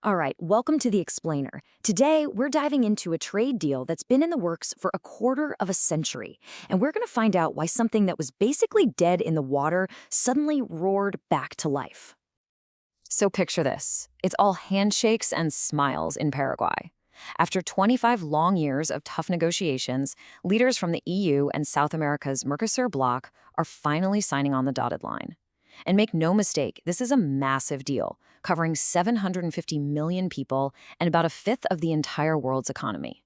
All right, welcome to The Explainer. Today, we're diving into a trade deal that's been in the works for a quarter of a century. And we're going to find out why something that was basically dead in the water suddenly roared back to life. So picture this. It's all handshakes and smiles in Paraguay. After 25 long years of tough negotiations, leaders from the EU and South America's Mercosur bloc are finally signing on the dotted line. And make no mistake, this is a massive deal, covering 750 million people and about a fifth of the entire world's economy.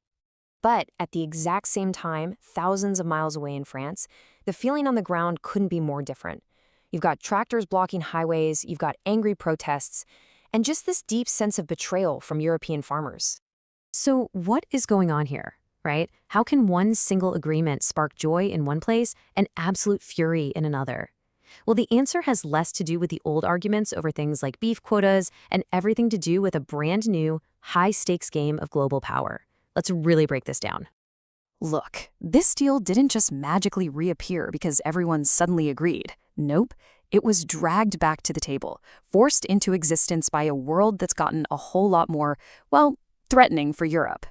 But at the exact same time, thousands of miles away in France, the feeling on the ground couldn't be more different. You've got tractors blocking highways, you've got angry protests, and just this deep sense of betrayal from European farmers. So what is going on here, right? How can one single agreement spark joy in one place and absolute fury in another? Well, the answer has less to do with the old arguments over things like beef quotas and everything to do with a brand new, high-stakes game of global power. Let's really break this down. Look, this deal didn't just magically reappear because everyone suddenly agreed. Nope, it was dragged back to the table, forced into existence by a world that's gotten a whole lot more, well, threatening for Europe.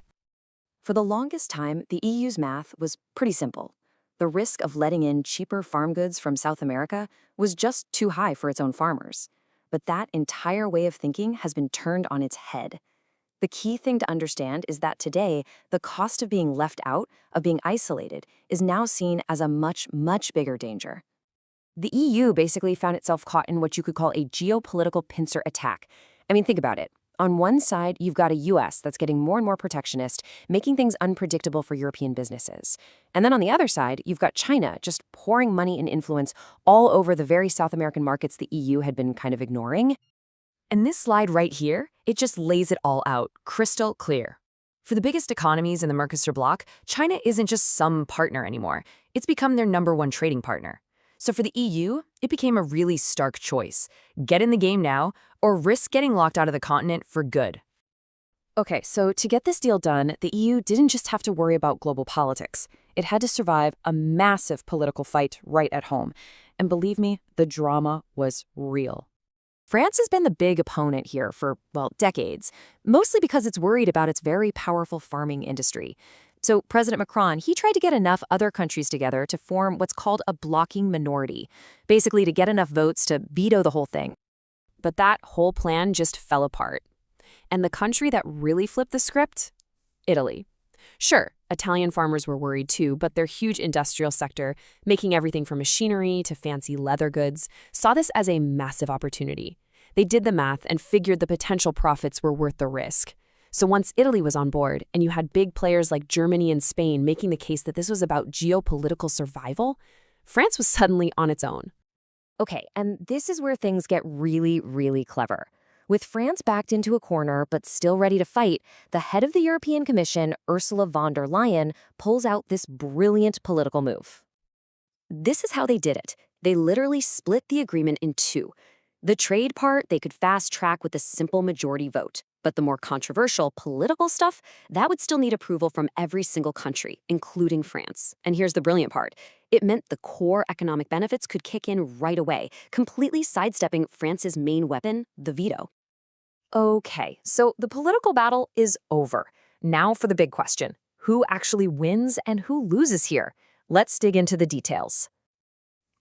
For the longest time, the EU's math was pretty simple. The risk of letting in cheaper farm goods from South America was just too high for its own farmers. But that entire way of thinking has been turned on its head. The key thing to understand is that today, the cost of being left out, of being isolated, is now seen as a much, much bigger danger. The EU basically found itself caught in what you could call a geopolitical pincer attack. I mean, think about it. On one side, you've got a US that's getting more and more protectionist, making things unpredictable for European businesses. And then on the other side, you've got China just pouring money and influence all over the very South American markets the EU had been kind of ignoring. And this slide right here, it just lays it all out, crystal clear. For the biggest economies in the Mercosur bloc, China isn't just some partner anymore. It's become their #1 trading partner. So for the EU, it became a really stark choice. Get in the game now, or risk getting locked out of the continent for good. Okay, so to get this deal done, the EU didn't just have to worry about global politics. It had to survive a massive political fight right at home. And believe me, the drama was real. France has been the big opponent here for, well, decades, mostly because it's worried about its very powerful farming industry. So President Macron, he tried to get enough other countries together to form what's called a blocking minority, basically to get enough votes to veto the whole thing. But that whole plan just fell apart. And the country that really flipped the script? Italy. Sure, Italian farmers were worried too, but their huge industrial sector, making everything from machinery to fancy leather goods, saw this as a massive opportunity. They did the math and figured the potential profits were worth the risk. So once Italy was on board, and you had big players like Germany and Spain making the case that this was about geopolitical survival, France was suddenly on its own. Okay, and this is where things get really, really clever. With France backed into a corner but still ready to fight, the head of the European Commission, Ursula von der Leyen, pulls out this brilliant political move. This is how they did it. They literally split the agreement in two. The trade part they could fast-track with a simple majority vote. But the more controversial political stuff, that would still need approval from every single country, including France. And here's the brilliant part. It meant the core economic benefits could kick in right away, completely sidestepping France's main weapon, the veto. Okay, so the political battle is over. Now for the big question. Who actually wins and who loses here? Let's dig into the details.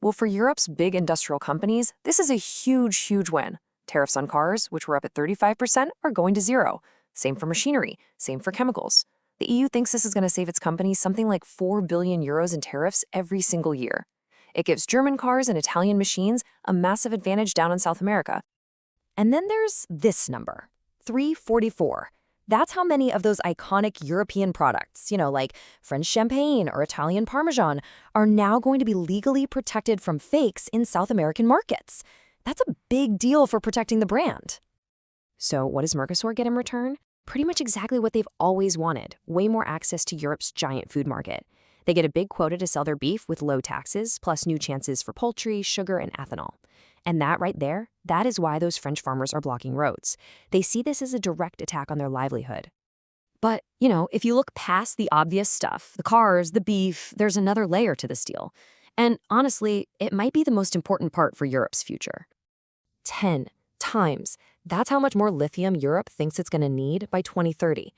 Well, for Europe's big industrial companies, this is a huge, huge win. Tariffs on cars, which were up at 35%, are going to zero. Same for machinery, same for chemicals. The EU thinks this is going to save its companies something like 4 billion euros in tariffs every single year. It gives German cars and Italian machines a massive advantage down in South America. And then there's this number, 344. That's how many of those iconic European products, like French champagne or Italian Parmesan, are now going to be legally protected from fakes in South American markets. That's a big deal for protecting the brand. So what does Mercosur get in return? Pretty much exactly what they've always wanted, way more access to Europe's giant food market. They get a big quota to sell their beef with low taxes, plus new chances for poultry, sugar, and ethanol. And that right there, that is why those French farmers are blocking roads. They see this as a direct attack on their livelihood. But, if you look past the obvious stuff, the cars, the beef, there's another layer to this deal. And honestly, it might be the most important part for Europe's future. 10 times That's how much more lithium Europe thinks it's going to need by 2030.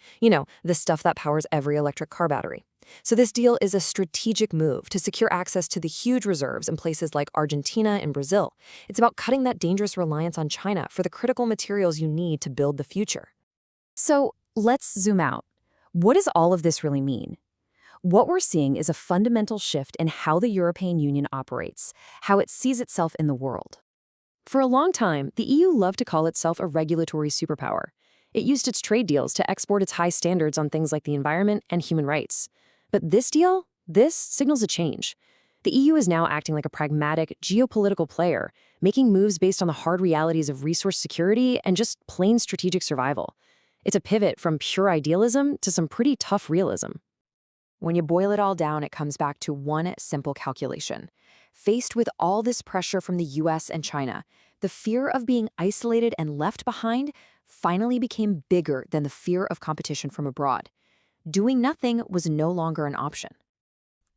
The stuff that powers every electric car battery. So this deal is a strategic move to secure access to the huge reserves in places like Argentina and Brazil. It's about cutting that dangerous reliance on China for the critical materials you need to build the future. So let's zoom out. What does all of this really mean? What we're seeing is a fundamental shift in how the European Union operates, how it sees itself in the world. For a long time, the EU loved to call itself a regulatory superpower. It used its trade deals to export its high standards on things like the environment and human rights. But this deal, this signals a change. The EU is now acting like a pragmatic, geopolitical player, making moves based on the hard realities of resource security and just plain strategic survival. It's a pivot from pure idealism to some pretty tough realism. When you boil it all down, it comes back to one simple calculation. Faced with all this pressure from the US and China, the fear of being isolated and left behind finally became bigger than the fear of competition from abroad. Doing nothing was no longer an option.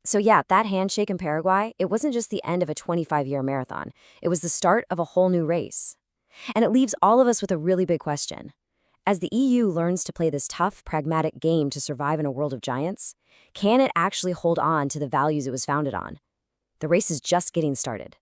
So yeah, that handshake in Paraguay, it wasn't just the end of a 25-year marathon. It was the start of a whole new race. And it leaves all of us with a really big question. As the EU learns to play this tough, pragmatic game to survive in a world of giants, can it actually hold on to the values it was founded on? The race is just getting started.